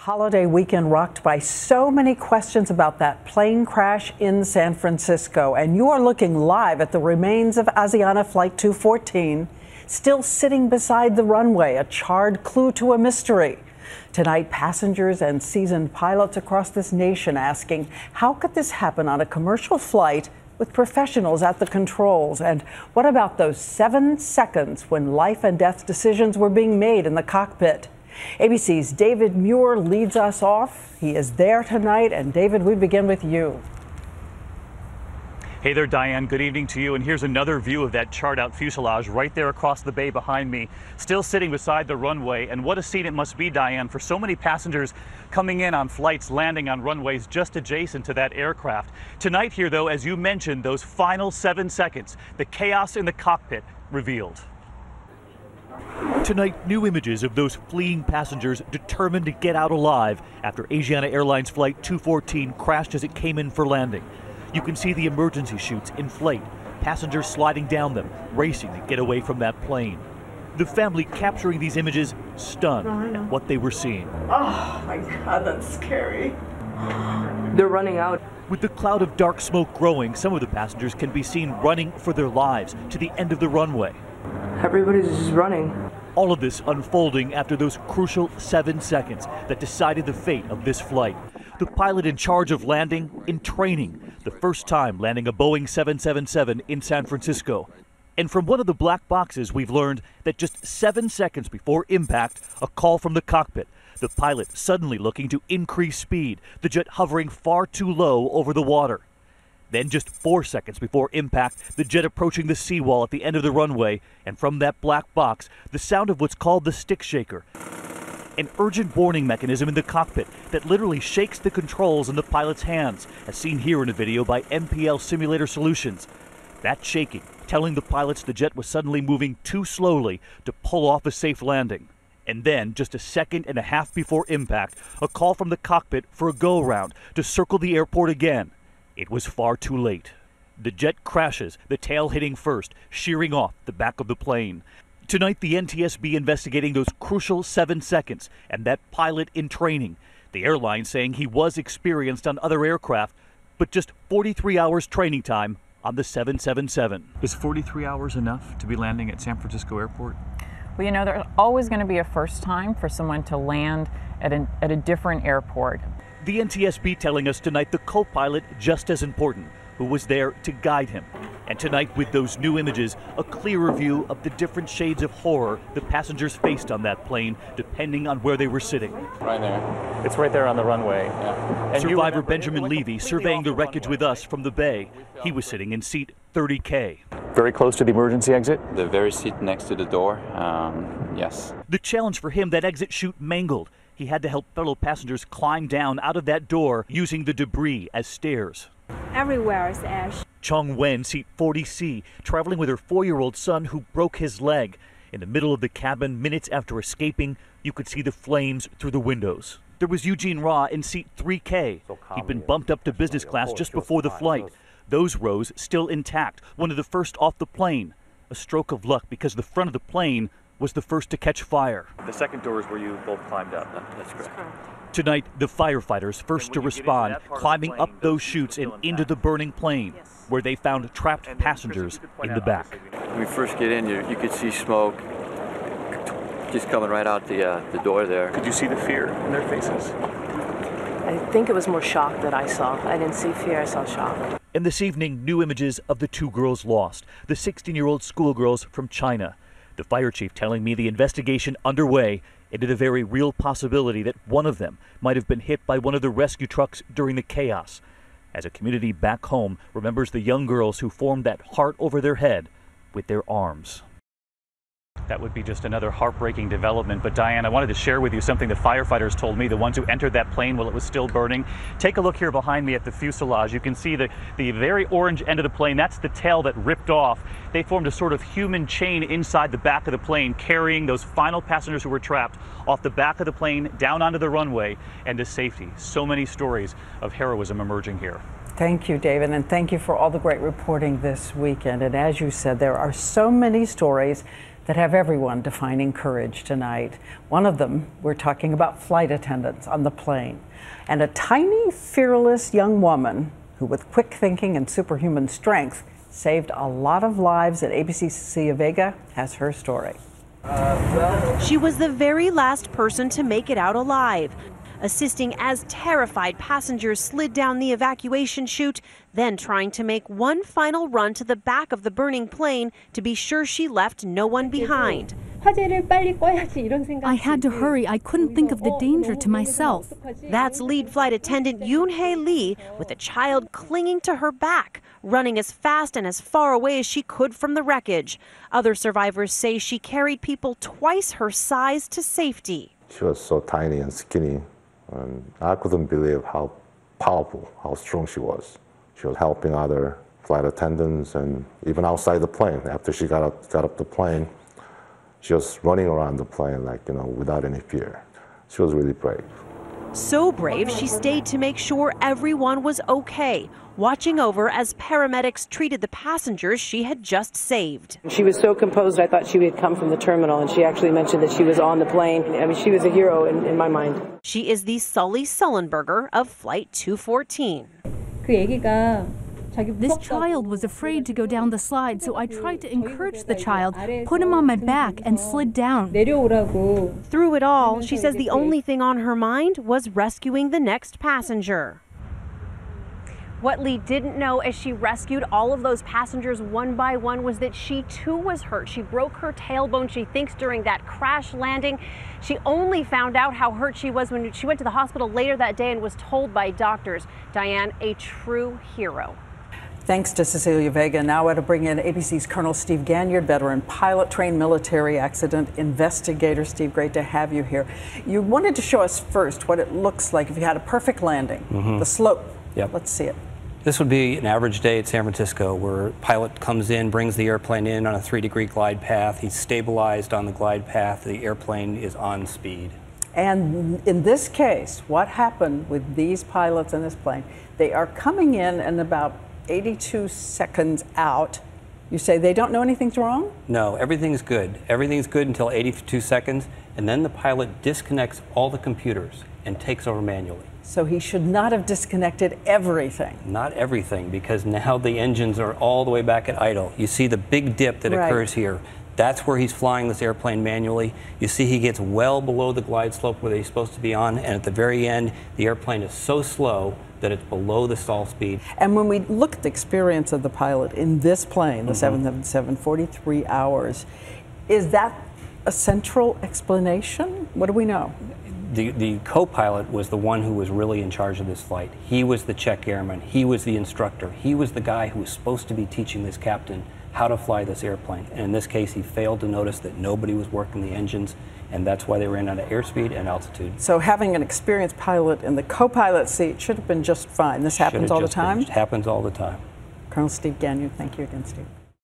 holiday weekend rocked by so many questions about that plane crash in San Francisco. And you are looking live at the remains of Asiana Flight 214, still sitting beside the runway, a charred clue to a mystery. Tonight, passengers and seasoned pilots across this nation asking, how could this happen on a commercial flight with professionals at the controls? And what about those 7 seconds when life and death decisions were being made in the cockpit? ABC's David Muir leads us off. He is there tonight. And David, we begin with you. Hey there, Diane. Good evening to you. And here's another view of that charred out fuselage right there across the bay behind me, still sitting beside the runway. And what a scene it must be, Diane, for so many passengers coming in on flights landing on runways just adjacent to that aircraft. Tonight here, though, as you mentioned, those final 7 seconds, the chaos in the cockpit revealed. Tonight, new images of those fleeing passengers determined to get out alive after Asiana Airlines Flight 214 crashed as it came in for landing. You can see the emergency chutes in flight, passengers sliding down them, racing to get away from that plane. The family capturing these images stunned at what they were seeing. Oh my God, that's scary. They're running out. With the cloud of dark smoke growing, some of the passengers can be seen running for their lives to the end of the runway. Everybody's just running. All of this unfolding after those crucial 7 seconds that decided the fate of this flight. The pilot in charge of landing in training, the first time landing a Boeing 777 in San Francisco. And from one of the black boxes, we've learned that just 7 seconds before impact, a call from the cockpit. The pilot suddenly looking to increase speed, the jet hovering far too low over the water. Then just 4 seconds before impact, the jet approaching the seawall at the end of the runway, and from that black box, the sound of what's called the stick shaker, an urgent warning mechanism in the cockpit that literally shakes the controls in the pilot's hands, as seen here in a video by MPL Simulator Solutions. That shaking, telling the pilots the jet was suddenly moving too slowly to pull off a safe landing. And then, just a second and a half before impact, a call from the cockpit for a go-around to circle the airport again. It was far too late. The jet crashes, the tail hitting first, shearing off the back of the plane. Tonight, the NTSB investigating those crucial 7 seconds and that pilot in training. The airline saying he was experienced on other aircraft, but just 43 hours training time on the 777. Is 43 hours enough to be landing at San Francisco Airport? Well, you know, there's always going to be a first time for someone to land at a different airport. The NTSB telling us tonight the co-pilot just as important, who was there to guide him. And tonight, with those new images, a clearer view of the different shades of horror the passengers faced on that plane, depending on where they were sitting. Right there. It's right there on the runway. Yeah. And survivor Benjamin Levy surveying the wreckage with us from the bay. He was sitting in seat 30K. Very close to the emergency exit? The very seat next to the door, yes. The challenge for him, that exit chute mangled. He had to help fellow passengers climb down out of that door using the debris as stairs. Everywhere is ash. Chong Wen, seat 40C, traveling with her 4-year-old son who broke his leg. In the middle of the cabin, minutes after escaping, you could see the flames through the windows. There was Eugene Ra in seat 3K. He'd been bumped up to business class just before the flight. Those rows still intact, one of the first off the plane. A stroke of luck because the front of the plane was the first to catch fire. The second door is where you both climbed up. That's correct. Tonight, the firefighters first to respond, climbing up those chutes and into the burning plane, where they found trapped passengers in the back. When we first get in, you could see smoke just coming right out the door there. Could you see the fear in their faces? I think it was more shock that I saw. I didn't see fear, I saw shock. And this evening, new images of the 2 girls lost, the 16-year-old schoolgirls from China. The fire chief telling me the investigation underway into the very real possibility that one of them might have been hit by one of the rescue trucks during the chaos. As a community back home remembers the young girls who formed that heart over their head with their arms. That would be just another heartbreaking development. But Diane, I wanted to share with you something the firefighters told me, the ones who entered that plane while it was still burning. Take a look here behind me at the fuselage. You can see the very orange end of the plane. That's the tail that ripped off. They formed a sort of human chain inside the back of the plane, carrying those final passengers who were trapped off the back of the plane, down onto the runway, and to safety. So many stories of heroism emerging here. Thank you, David, and thank you for all the great reporting this weekend. And as you said, there are so many stories that have everyone defining courage tonight. One of them, we're talking about flight attendants on the plane. And a tiny, fearless young woman who, with quick thinking and superhuman strength, saved a lot of lives at ABC's Cecilia Vega has her story. She was the very last person to make it out alive, assisting as terrified passengers slid down the evacuation chute, then trying to make one final run to the back of the burning plane to be sure she left no one behind. I had to hurry. I couldn't think of the danger to myself. That's lead flight attendant Yoon-hae Lee with a child clinging to her back, running as fast and as far away as she could from the wreckage. Other survivors say she carried people twice her size to safety. She was so tiny and skinny, and I couldn't believe how powerful, how strong she was. She was helping other flight attendants, and even outside the plane. After she got up the plane, she was running around the plane without any fear. She was really brave. So brave, she stayed to make sure everyone was okay, watching over as paramedics treated the passengers she had just saved. She was so composed, I thought she had come from the terminal, and she actually mentioned that she was on the plane. I mean, she was a hero in my mind. She is the Sully Sullenberger of Flight 214. This child was afraid to go down the slide, so I tried to encourage the child, put him on my back, and slid down. Through it all, she says the only thing on her mind was rescuing the next passenger. What Lee didn't know as she rescued all of those passengers one by one was that she too was hurt. She broke her tailbone, she thinks, during that crash landing. She only found out how hurt she was when she went to the hospital later that day and was told by doctors. Diane, a true hero. Thanks to Cecilia Vega. Now I want to bring in ABC's Colonel Steve Ganyard, veteran pilot, trained military accident investigator. Steve, great to have you here. You wanted to show us first what it looks like if you had a perfect landing, the slope. Yep. Let's see it. This would be an average day at San Francisco where a pilot comes in, brings the airplane in on a 3-degree glide path. He's stabilized on the glide path. The airplane is on speed. And in this case, what happened with these pilots in this plane? They are coming in and about 82 seconds out. You say they don't know anything's wrong? No, everything's good. Everything's good until 82 seconds, and then the pilot disconnects all the computers and takes over manually. So he should not have disconnected everything. Not everything, because now the engines are all the way back at idle. You see the big dip that occurs here. That's where he's flying this airplane manually. You see he gets well below the glide slope where he's supposed to be on, and at the very end, the airplane is so slow that it's below the stall speed. And when we look at the experience of the pilot in this plane, the 777, 43 hours, is that a central explanation? What do we know? The co-pilot was the one who was really in charge of this flight. He was the check airman. He was the instructor. He was the guy who was supposed to be teaching this captain how to fly this airplane. And in this case, he failed to notice that nobody was working the engines, and that's why they ran out of airspeed and altitude. So having an experienced pilot in the co-pilot seat should have been just fine. This happens all the time? It happens all the time. Colonel Steve Ganyard, thank you again, Steve.